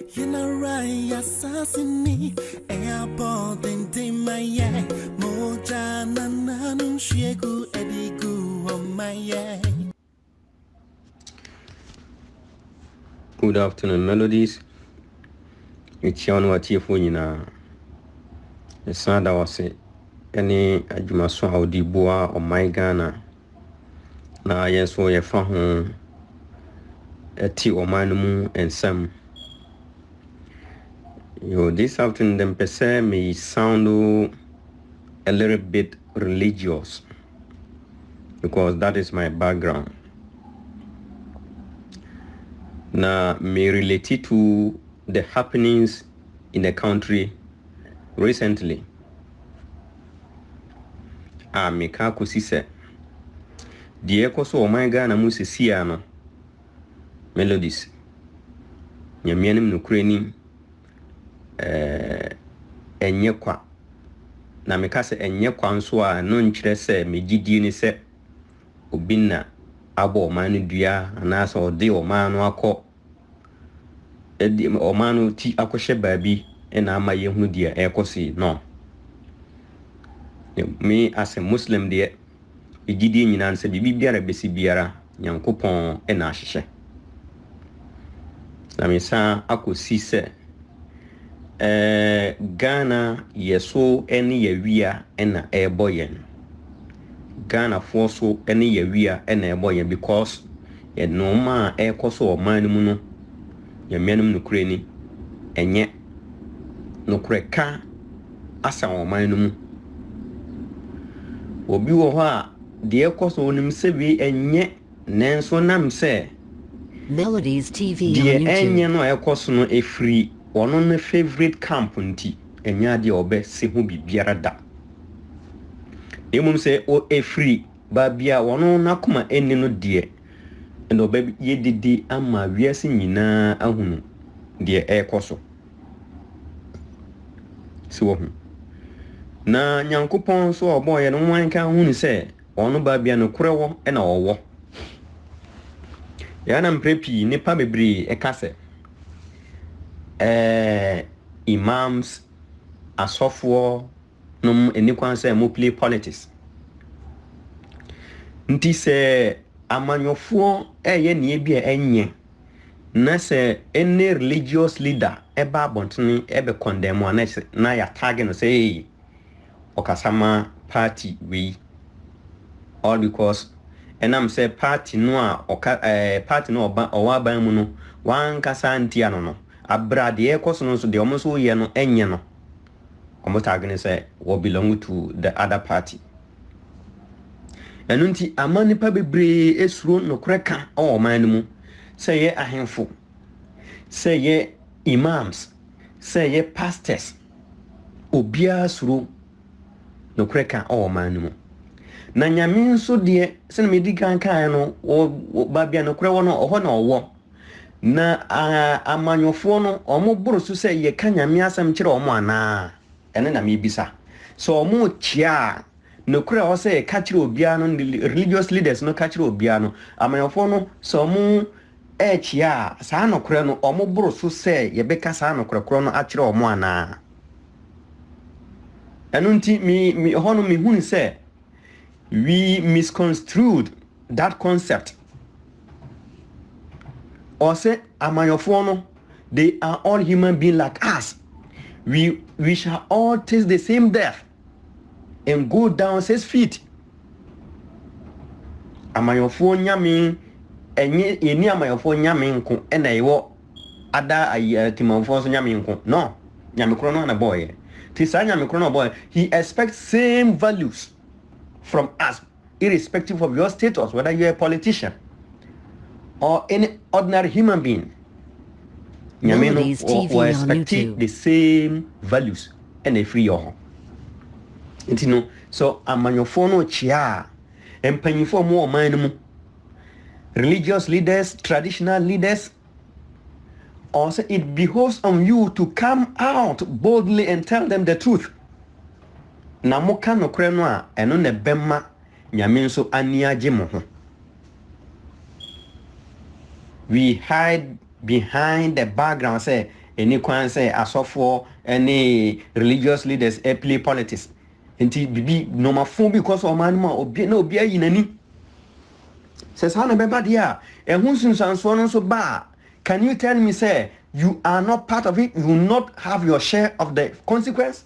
You know right, assassinate. Airport and Timaya. Moja nananum shegu edigu on my. Good afternoon, Melodies. It's your no atiefo nyina. Esa da wase ene adwumaso a odi boa oman Ghana. Na yenso ye fa ho eti oman no mu ensam. This afternoon them pese may sound a little bit religious because that is my background. Now, may relate it to the happenings in the country recently. Meka kosi se die ekoso o man Ghana mu sesia no melodies nyamianim no kurani enye kwa na meka se enye kwa nso a no nkyere se megidie ni se obinna abo o man dua anasa ode o man no akọ o man no ti akohye baabi na ama yehunu dia ekosi no. Me as a Muslim there, igidi nyina nse bibi biara besi biara Nyankopon na ahyehyɛ. Na me sa akosi se Ghana yeso ene yawia na eboyen. Ghana foso ene yawia na eboyen because ye no ma ekoso o man mu no ye menum no kurani enye no kureka asa o man mu obi wo ho a de ekoso onim se bi enye nenso nam se Melodies TV on YouTube. De enye no ekoso no efri ono ne favorite camp nti enya de obe se ho bibiara da. Emum se o efri ba bia wono nakoma eni no de endo obe yedidi ama wiase nyina ahunu de ekoso. Si wo hu na Nyankopon so oboye no wanka hunu se ono ba bia no korewo na owo ya na mprepi nipa bebre ekase imams asofo no enikwan se mo play politics nti se amanyofo eye ne bia enye na se any religious leader eba abontene ebe condemn na ya tag no say okasama party we all because enam say party no a party no owa ban mu no wan kasa ntia no abrade ekoso no so de omo so ye no enye no omo tag ne say we belong to the other party enunti amani pa bebre esuro no kreka o man mu say ye ahemfo say ye imams say ye pastors obia suro no kreka o man mu na nyame nso de se na medikan kan no ba bia no kre wo no oho na owo na amanyofo no omo boro so se ye ka nyame asem kire omo ana ene na me bisa so omo chia no kre o se ka kire obia no religious leaders no ka kire obia no amanyofo no so omo chia sa no kre no omo boro so se ye beka sa no kre no a kire omo ana enunti mi hono mi hun se we misconstrued that concept. Or say amanyofo no they are all human beings like us. We shall all taste the same death and go down 6 feet. Amanyofo nyame enye eni amanyofo nyame nko ena ewo ada timanfo so nyame nko no nyame kro no na boy ti sa nyame kro no boy he expects same values from us irrespective of your status, whether you're a politician or any ordinary human being. Melodies TV or on YouTube. The same values and they free your home. So amanyofono chia empanyifo mo man religious leaders, traditional leaders. Also, it behoves on you to come out boldly and tell them the truth. Na moka no kre no a eno ne bema nyame nso ani age mo ho. We hide behind the background say any kwan say asofo any religious leaders play politics enti bibi normal phone because o man ma obi na obi ayi nani says how na beba dia ehun sunsanso no so ba. Can you tell me say you are not part of it, you will not have your share of the consequence?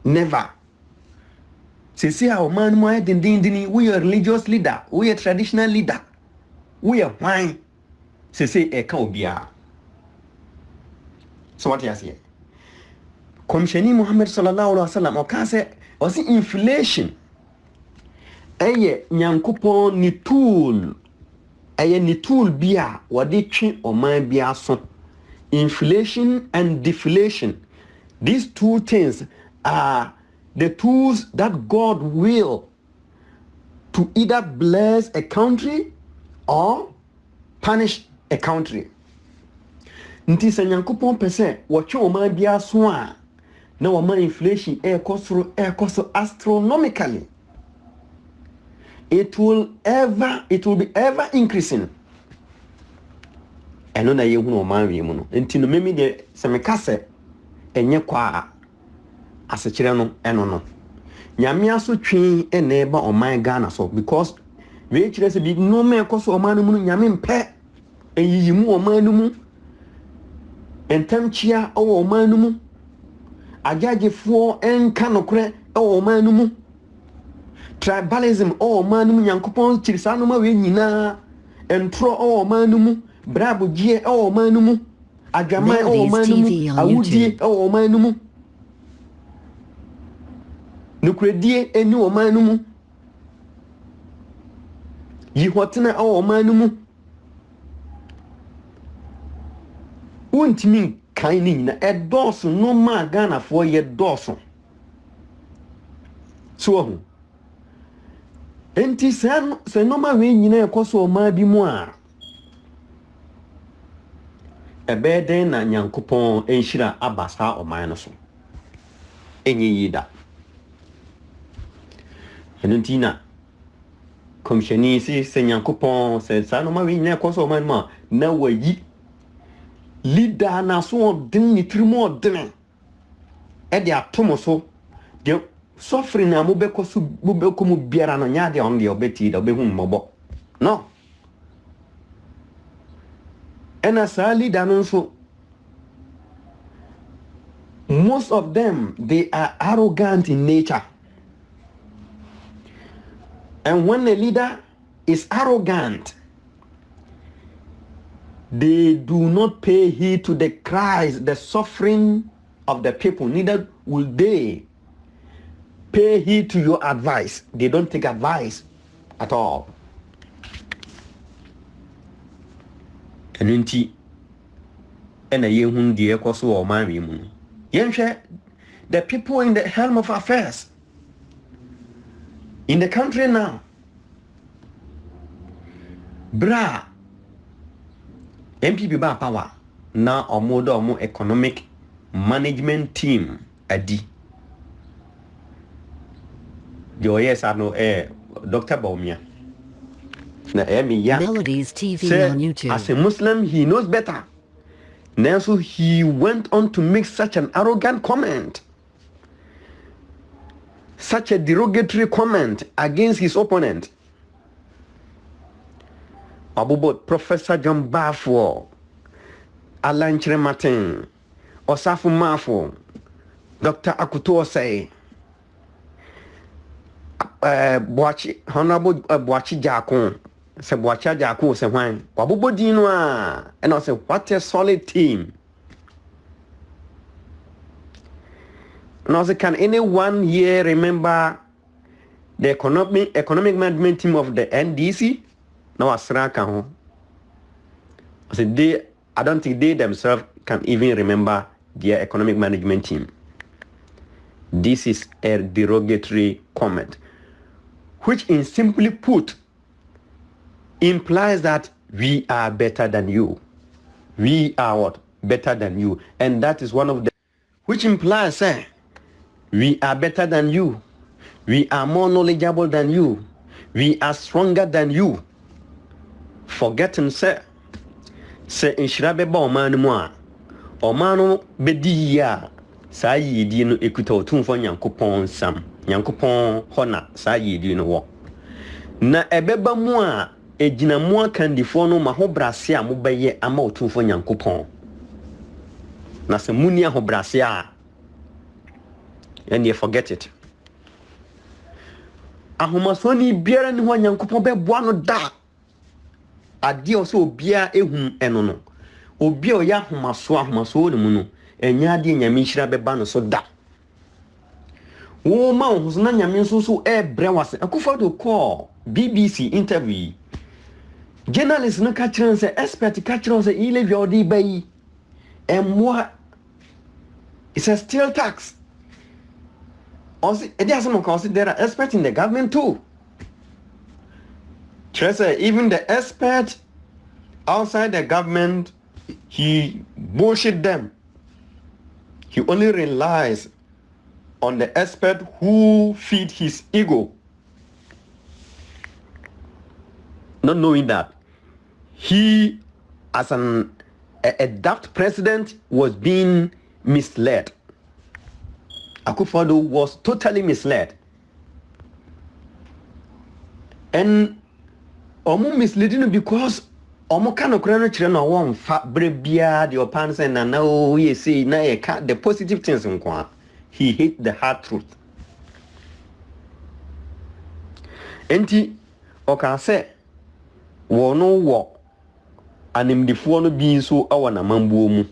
Never. See how man mo din we are religious leader, we are traditional leader, we are wine. Say e ka obia. So what you say? Komsheni Muhammad sallallahu alaihi wasallam o ka say o si inflation eye nyankopon ni tool bia wade twe oman bia so. Inflation and deflation, these two things are the tools that God will to either bless a country or punish a country. Nti se nyankopon pese wo twe oman bia so a na oman inflation ekoso astronomically. It will be ever increasing. Eno na yehu no man wi mu no. Nti no memi de se me kase enye kwa asechire no eno no. Nyame aso twi ene ba oman Ghana so because we kire se bi no me ekoso oman no mu nyame mpe eyiyi mu oman no mu. Entem chia o oman no mu. Agagefo enka nokre o oman no mu. Tribalism o oman no mu nyankopon kirisa no ma we nyina entro o oman no mu. Brabo gie o oman no mu. Adwaman o oman no mu. Awudie o oman no mu. Nukredie eni oman no mu. Yihotena o oman no mu. Wontimi kan ni nyina edoso no ma Ghana fo ye doso. So enti se no ma we nyina ekoso oman bi mu a ebeden na nyankopon enhira abasa oman no so enyi yida enunti na komsheni se nyankopon se sa no ma we nyina ekoso oman ma na wayi leader na so den ni trimo den e de atomo so de suffering na mo be ko mu biara no nya de on de obeti da obehu mmobo no. And as a leader, most of them, they are arrogant in nature. And when a leader is arrogant, they do not pay heed to the cries, the suffering of the people. Neither will they pay heed to your advice. They don't take advice at all. Enunti ena yehun die ekoso o man wi mu. Yenhwe the people in the helm of affairs in the country now. Bra MPP ba power na omo economic management team adi. Jo yes I know Dr. Baumia. MELODIES TV on YouTube. As a Muslim, he knows better. Now, so he went on to make such an arrogant comment, such a derogatory comment against his opponent. Abubot Professor John Bafo, Alan Martin, Osafu Mafo, Dr. Akuto say, Honorable Boachi Jakon. Se boacha jako se hwan wabobo din no a and I say what a solid team. And also, can anyone here remember the economic management team of the NDC? No, Asraka ho. I don't think they themselves can even remember their economic management team. This is a derogatory comment, which in simply put implies that we are better than you. We are what? Better than you. And that is one of the, which implies, we are better than you. We are more knowledgeable than you. We are stronger than you. Forgetting, say in Shirabe Bauman moi, Omano bedia saa yidi no ekuta otumfo Nyankopɔn sam Nyankopɔn hona saa yidi no wo na ebeba mu a ejina mu akandifo no ma ho brase a mobɛyɛ ama otumfo Nyankopɔn na se muni ho brase a and you forget it ahomasoni biara ni ho Nyankopɔn bɛboa no da ade o so obia ehum eno no obia o ya ahomaso ne mu no enya ade nyame nhira bɛba no so da wo ma wo so na nyame nso so brɛ wase Akufo Addo call BBC interview journalist no ka kyerɛ sɛ expert ka kyerɛ sɛ ile bi odi bayi emwa it's a steel tax also it doesn't consider there are experts in the government too. Say even the expert outside the government, he bullshit them. He only relies on the expert who feed his ego. Not knowing that he, as a daft president, was being misled. Akufo Addo was totally misled. And omo misleading because omo kind of no chire no won fa brebia the opan say na o ye say na e ka the positive things nko he hate the hard truth. Enti oka say wono wo animdifo no bi so awo na mambuo mu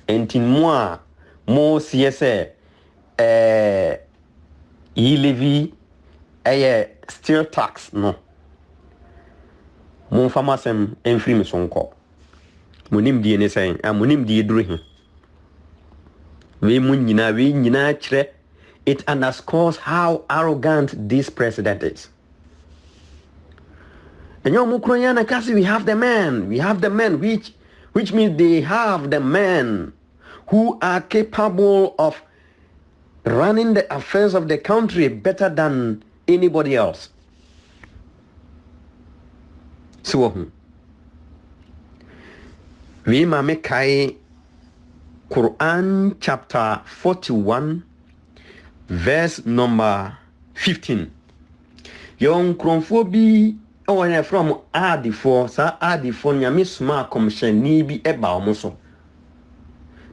enti mo a mo sie say yi levy steel tax no mon famasem enfri me sonko monim die ne sen monim die duru he we nyina kire it underscores how arrogant this president is. And we have the men which means they have the men who are capable of running the affairs of the country better than anybody else. So we mamekai Quran chapter 41 verse number 15. Yon kronfo bi awon from adifo sa adifo nyame suma komhyani bi eba omo so.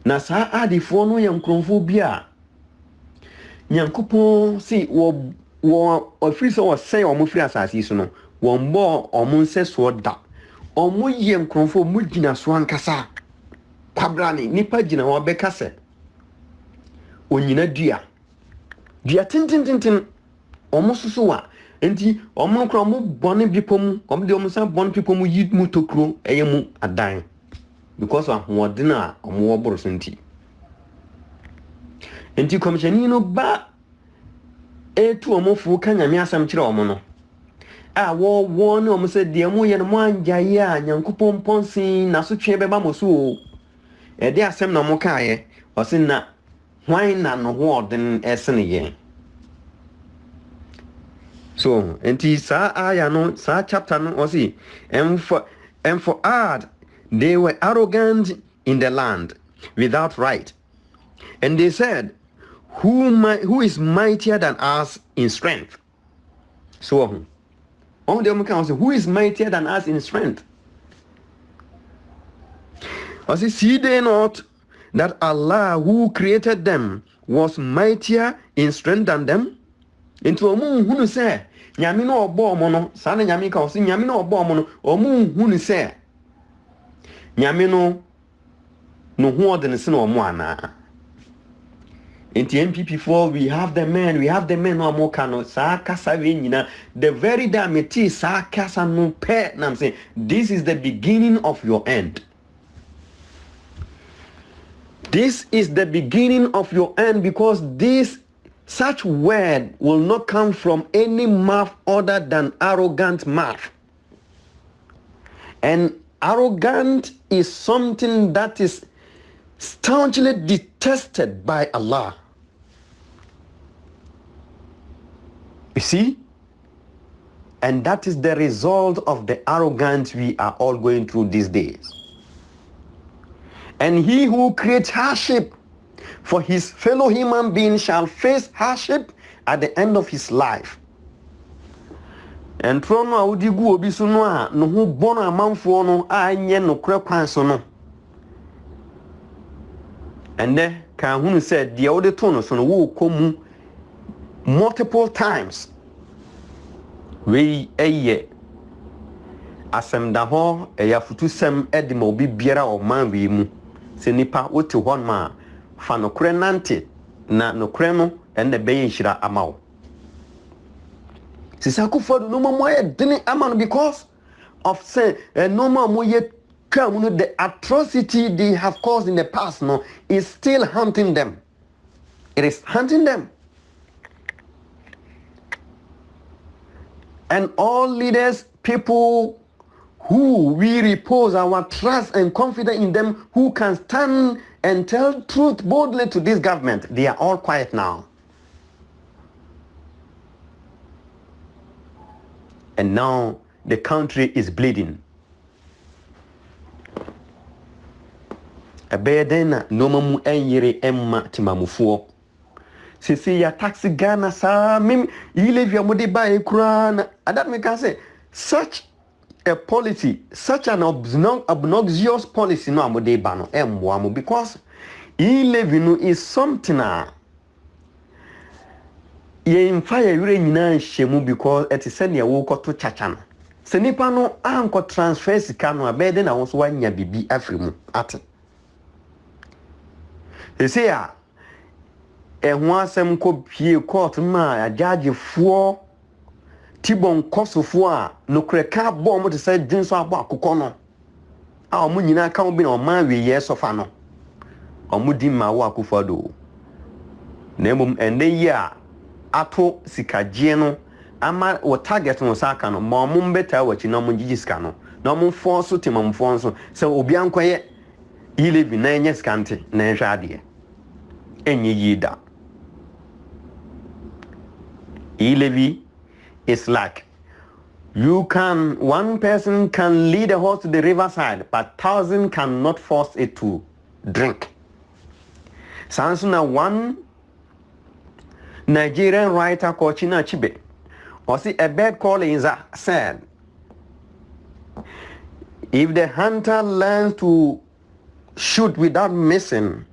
Na sa adifo no yon kronfo bi a Nyankopɔn si wo ofiri so wo say omo firi asase so no wo mbo omo nse so da omo ye nkronfo mu gina so ankasa kwabrane nipa gina wo beka se onyina dua tintintintin omo susu wa enti omo nkro omo bone bipom omo de omo san bone bipom yi mu tokro eye mu adan because of ahoɔden a omo wo boro so nti enti komishani no ba etu omofu ka nyame asam kire omo no a wo ne omo se de mo ye no mo anjaye a Nyankopɔn ponsin na so twe beba mo so o e de asem na mo kaaye o se na hwan na no ho ɔden esene ye so enti sa aya no sa chapter no o se and for add they were arrogant in the land without right, and they said, who is mightier than us in strength? So on the can say, who is mightier than us in strength? I say, see they not that Allah who created them was mightier in strength than them? Into omu hunu say nyame no obo omo no sa na nyame ka o say nyame no obo omo no omu hunu say nyame no ho odene se no omo ana. In the MPP4, we have the men no amokano sa kasa we nyina the very damn sa kasa no pe na I'm saying this is the beginning of your end. This is the beginning of your end because this such word will not come from any mouth other than arrogant mouth. And arrogant is something that is staunchly detested by Allah. You see? And that is the result of the arrogance we are all going through these days. And he who creates hardship for his fellow human being shall face hardship at the end of his life. And trono a wodi gu obi so no a no ho bono amanfo no a nye no kure kwan so no. And then kan hunu said the other to no so no wo komu multiple times. We eye asem da ho eya futu sem edi ma obi biara o man we mu. Se nipa wote hon ma fa no kure nante na no kure no enne beye nhira amawo. Sisa Akufo Addo no mo dini amano because of say no mo ye come the atrocity they have caused in the past no is still hunting them. It is hunting them. And all leaders, people who we repose our trust and confidence in them, who can stand and tell truth boldly to this government, they are all quiet now. And now the country is bleeding. Ebeden no mamu enyere emma timamufuo. Sisi ya taxi Ghana sa mim ilevia mode ba ekura that me can say such a policy, such an obnoxious policy no amode ba no emboamu because ilevinu is something ye mfaya yure nyina nhemu because it is send ya wo koto chacha no se nipa no anko transfer sika no abede na wo so wanya bibi afrimu ate ese ya ehun asem ko pie court ma ajajefuo tibon kosofo a no kreka bo mo te say dinso abo akokọ no a omo nyina ka obi na o ma we ye sofa no omo di ma wo Akufo Addo na emom ene yi a ato sikaje no ama wo target no saka no ma omo mbeta wachi na omo gigi sika no na omo fonso timam fonso se obi ankoye ilevi na enye skante na ehwa ade enye yida ilevi is like one person can lead a horse to the riverside, but 1,000 cannot force it to drink. Sansuna one Nigerian writer called China Chibe, or see a bird calling said, if the hunter learns to shoot without missing,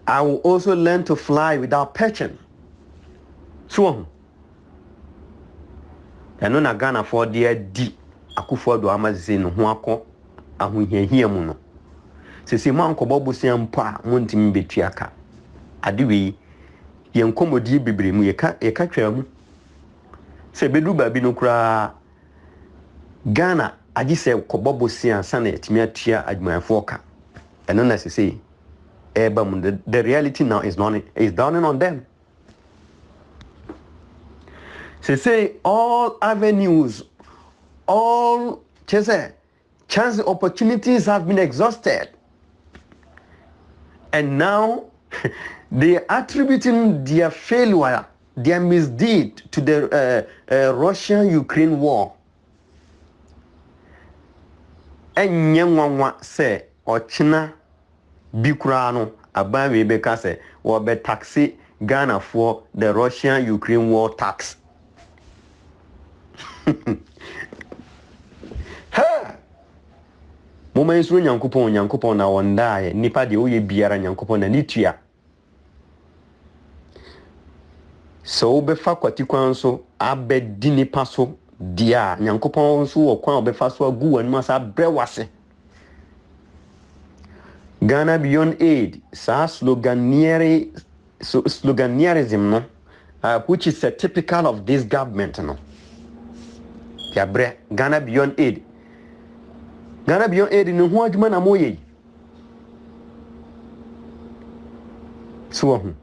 I will also learn to fly without perching. So, eno na Ghana for dia di Akufo Addo amazi no ho akọ ahohiahia mu no sese mo ankobo bosia mpa mo ntimi betuaka ade wi ye nkomodi bebre mu ye ka twa mu se bedu ba bi no kura Ghana agi se kobo bosia sana etimi atua adwumayefo ka eno na sese eba mu the reality now is dawning on them. Say all avenues, all chance opportunities have been exhausted. And now they are attributing their failure, their misdeed to the Russia-Ukraine war. And nyangwa say ochina bikurano abawe beka say or be taxi Ghana for the Russia-Ukraine war tax. Ha! Moma yesuru nyankopon na wondae nipa de oye biara nyankopon na nitua. So obefa kwati kwan so abedi nipa so dia nyankopon so wo kwan obefa so agu wanu asa brewase. Ghana Beyond Aid sa sloganeerism no which is a typical of this government no. Ghana Beyond Aid no ho adwuma na moye so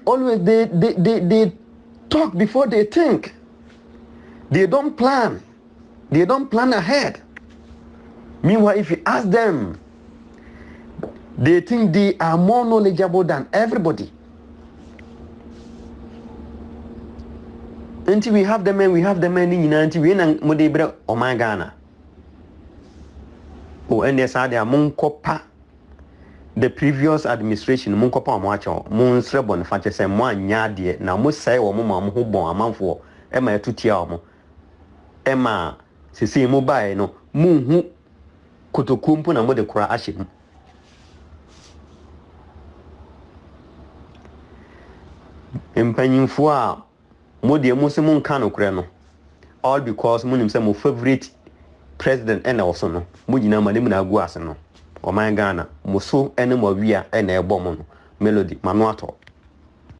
always they talk before they think. They don't plan ahead. Meanwhile, if you ask them, they think they are more knowledgeable than everybody. Until we have the men in until we na modebra o my Ghana. o ene sa de amonkopa the previous administration monkopa omoacho mon srebon fa che se mo anya de na mo sai wo mo ma mo ho bon amanfo e ma etutia wo mo e ma sisi mo bae no munhu kotokumpu na mo de kura ahye mu empanyimfo a mo de mo se mo nka no kure no all because mo nim se mo favorite president and also no mo gina ma dem na agu ase no o man Ghana mo so ene mo wia ene ebo mo no melody mano ato